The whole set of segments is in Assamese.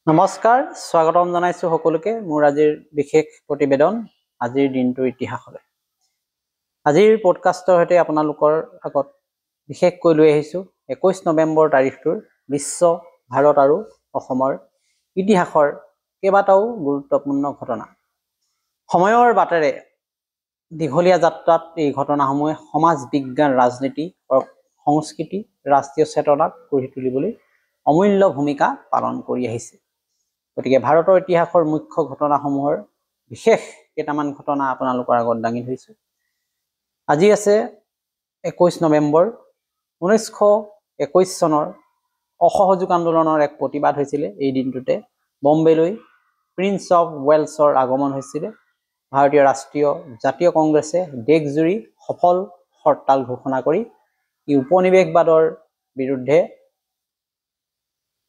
নমস্কাৰ, স্বাগতম জনাইছো সকলোকে মোৰ আজিৰ বিশেষ প্ৰতিবেদন আজিৰ দিনটোৰ ইতিহাসলৈ। আজিৰ পডকাষ্টৰ সৈতে আপোনালোকৰ আগত বিশেষকৈ লৈ আহিছো 21 নৱেম্বৰ তাৰিখটোৰ বিশ্ব, ভাৰত আৰু অসমৰ ইতিহাসৰ কেইবাটাও গুৰুত্বপূৰ্ণ ঘটনা। সময়ৰ বাটেৰে দীঘলীয়া যাত্ৰাত এই ঘটনাসমূহে সমাজ বিজ্ঞান, ৰাজনীতি, সংস্কৃতি, ৰাষ্ট্ৰীয় চেতনাক গঢ়ি তুলিবলৈ অমূল্য ভূমিকা পালন কৰি আহিছে। গতিকে ভাৰতৰ ইতিহাসৰ মুখ্য ঘটনাসমূহৰ বিশেষ কেইটামান ঘটনা আপোনালোকৰ আগত দাঙি ধৰিছো। আজি আছে 21 নৱেম্বৰ 1921 চনৰ অসহযোগ আন্দোলনৰ এক প্ৰতিবাদ হৈছিলে। এই দিনটোতে বম্বেলৈ প্ৰিন্স অফ ৱেলছৰ আগমন হৈছিলে। ভাৰতীয় ৰাষ্ট্ৰীয় জাতীয় কংগ্ৰেছে দেশজুৰি সফল হৰতাল ঘোষণা কৰি ই উপনিৱেশবাদৰ বিৰুদ্ধে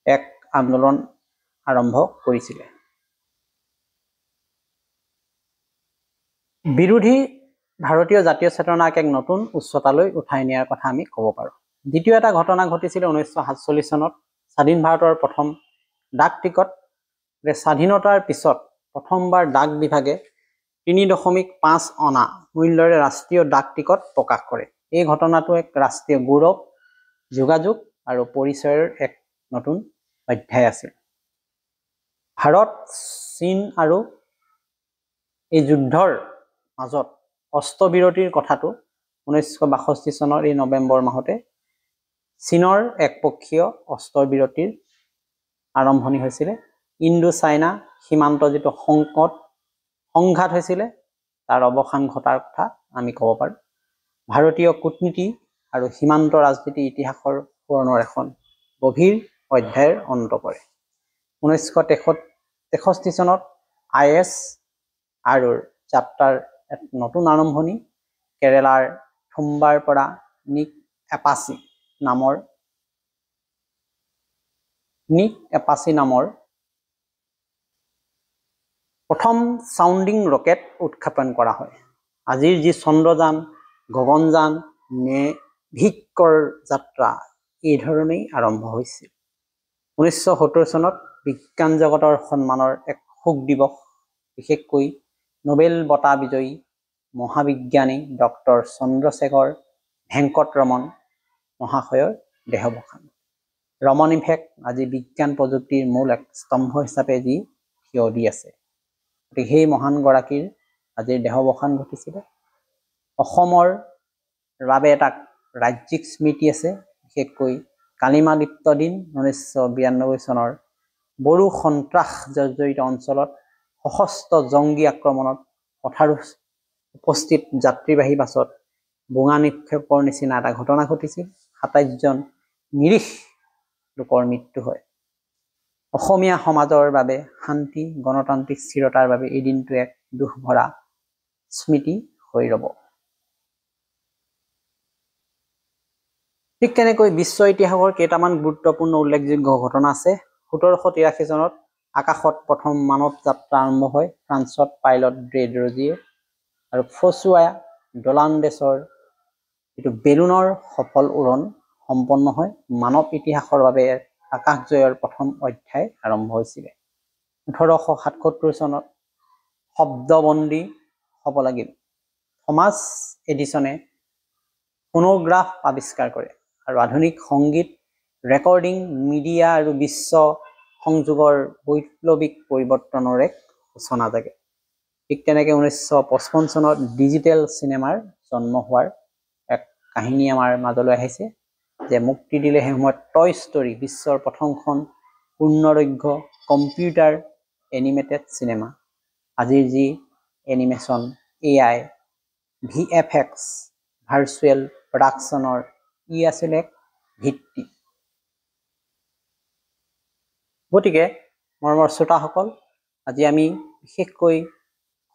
এক আন্দোলন আৰম্ভ কৰিছিলে। বিৰোধী ভাৰতীয় জাতীয় চেতনাক এক নতুন উচ্চতালৈ উঠাই নিয়াৰ কথা আমি ক'ব পাৰোঁ। দ্বিতীয় এটা ঘটনা ঘটিছিল 1947 চনত। স্বাধীন ভাৰতৰ প্ৰথম ডাক টিকট। স্বাধীনতাৰ পিছত প্ৰথমবাৰ ডাক বিভাগে 3.5 অনা মূল্যৰে ৰাষ্ট্ৰীয় ডাক টিকট প্ৰকাশ কৰে। এই ঘটনাটো এক ৰাষ্ট্ৰীয় গৌৰৱ, যোগাযোগ আৰু পৰিচয়ৰ এক নতুন অধ্যায় আছিল। ভাৰত, চীন আৰু এই যুদ্ধৰ মাজত অস্ত্ৰবিৰতিৰ কথাটো 1962 চনৰ এই নৱেম্বৰ মাহতে চীনৰ একপক্ষীয় অস্ত্ৰবিৰতিৰ আৰম্ভণি হৈছিলে। ইণ্ডো চাইনা সীমান্ত যিটো সংঘাত হৈছিলে তাৰ অৱসান ঘটাৰ কথা আমি ক'ব পাৰোঁ। ভাৰতীয় কূটনীতি আৰু সীমান্ত ৰাজনীতি ইতিহাসৰ পুৰণৰ এখন গভীৰ অধ্যায়ৰ অন্ত পৰে। 1963 চনত IS আৰু যাত্ৰাৰ এক নতুন আৰম্ভণি। কেৰেলাৰ থুম্বাৰ পৰা নিক এপাচি নামৰ প্ৰথম চাউণ্ডিং ৰকেট উৎক্ষেপণ কৰা হয়। আজিৰ যি চন্দ্ৰযান, গগনযান, নেভিকৰ যাত্ৰা এই ধৰণেই আৰম্ভ হৈছিল। 1970 চনত বিজ্ঞান জগতৰ সন্মানৰ এক শোক দিৱস, বিশেষকৈ নোবেল বঁটা বিজয়ী মহাবিজ্ঞানী ডক্টৰ চন্দ্ৰশেখৰ ভেংকট ৰমন মহাশয়ৰ দেহাৱসান। ৰমন ইফেক্ট আজি বিজ্ঞান প্ৰযুক্তিৰ মূল এক স্তম্ভ হিচাপে যি থিয় দি আছে। গতিকে সেই মহান গৰাকীৰ আজিৰ দেহাৱসান ঘটিছিলে। অসমৰ বাবে এটা ৰাজ্যিক স্মৃতি আছে, বিশেষকৈ কালিমালিপ্ত দিন 1992 চনৰ বড়ো সন্ত্ৰাস জৰ্জৰিত অঞ্চলত সশস্ত্ৰ জংগী আক্ৰমণত পথাৰত উপস্থিত যাত্ৰীবাহী বাছত বোমা নিক্ষেপৰ নিচিনা এটা ঘটনা ঘটিছিল। 27 জন নিৰীহ লোকৰ মৃত্যু হয়। অসমীয়া সমাজৰ বাবে শান্তি, গণতান্ত্ৰিক স্থিৰতাৰ বাবে এই দিনটো এক দুখ ভৰা স্মৃতি হৈ ৰব। ঠিক তেনেকৈ বিশ্ব ইতিহাসৰ কেইটামান গুৰুত্বপূৰ্ণ উল্লেখযোগ্য ঘটনা আছে। 1783 চনত আকাশত প্ৰথম মানৱ যাত্ৰা আৰম্ভ হয় ফ্ৰান্সত পাইলট ড্ৰেড ৰজিয়ে, আৰু ফ্ৰচুৱা ডলাণ্ডেছৰ যিটো বেলুনৰ সফল উৰণ সম্পন্ন হয়। মানৱ ইতিহাসৰ বাবে আকাশজয়ৰ প্ৰথম অধ্যায় আৰম্ভ হৈছিলে। 1877 চনত শব্দবন্দী হ'ব লাগিল। থমাছ এডিছনে ফোনোগ্ৰাফ আৱিষ্কাৰ কৰে আৰু আধুনিক সংগীত, ৰেকৰ্ডিং, মিডিয়া আৰু বিশ্ব সংযোগৰ বৈপ্লৱিক পৰিৱৰ্তনৰ এক সূচনা জাগে। ঠিক তেনেকৈ 1955 চনত ডিজিটেল চিনেমাৰ জন্ম হোৱাৰ এক কাহিনী আমাৰ মাজলৈ আহিছে, যে মুক্তি দিলে সেই সময়ত টয় ষ্টৰী বিশ্বৰ প্ৰথমখন পূৰ্ণদৈৰ্ঘ্য কম্পিউটাৰ এনিমেটেড চিনেমা। আজিৰ যি এনিমেশ্যন, AI, VFX, ভাৰ্চুৱেল প্ৰডাকশ্যনৰ ই আছিল এক ভিত্তি। গতিকে মৰমৰ শ্ৰোতাসকল, আজি আমি বিশেষকৈ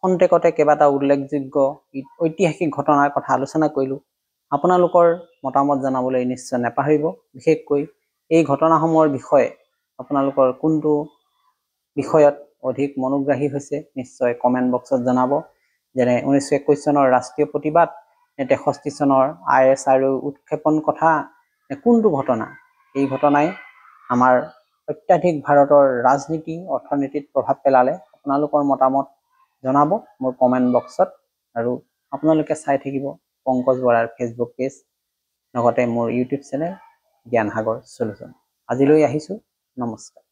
খন্তেকতে কেইবাটা উল্লেখযোগ্য ঐতিহাসিক ঘটনাৰ কথা আলোচনা কৰিলোঁ। আপোনালোকৰ মতামত জনাবলৈ নিশ্চয় নাপাহৰিব। বিশেষকৈ এই ঘটনাসমূহৰ বিষয়ে আপোনালোকৰ কোনটো বিষয়ত অধিক মনোগ্ৰাহী হৈছে নিশ্চয় কমেণ্ট বক্সত জনাব। যেনে 1921 চনৰ ৰাষ্ট্ৰীয় প্ৰতিবাদ, 63 চনৰ IS আৰু উৎক্ষেপণ কথা, কোনটো ঘটনা? এই ঘটনাই আমাৰ অত্যাধিক ভাৰতৰ ৰাজনীতি অৰ্থনীতিত প্ৰভাৱ পেলালে আপোনালোকৰ মতামত জনাব মোৰ কমেণ্ট বক্সত আৰু আপোনালোকে চাই থাকিব পংকজ বৰাৰ ফেচবুক পেজ লগতে মোৰ ইউটিউব চেনেল জ্ঞান সাগৰ সলিউশ্যন। আজিলৈ আহিছোঁ, নমস্কাৰ।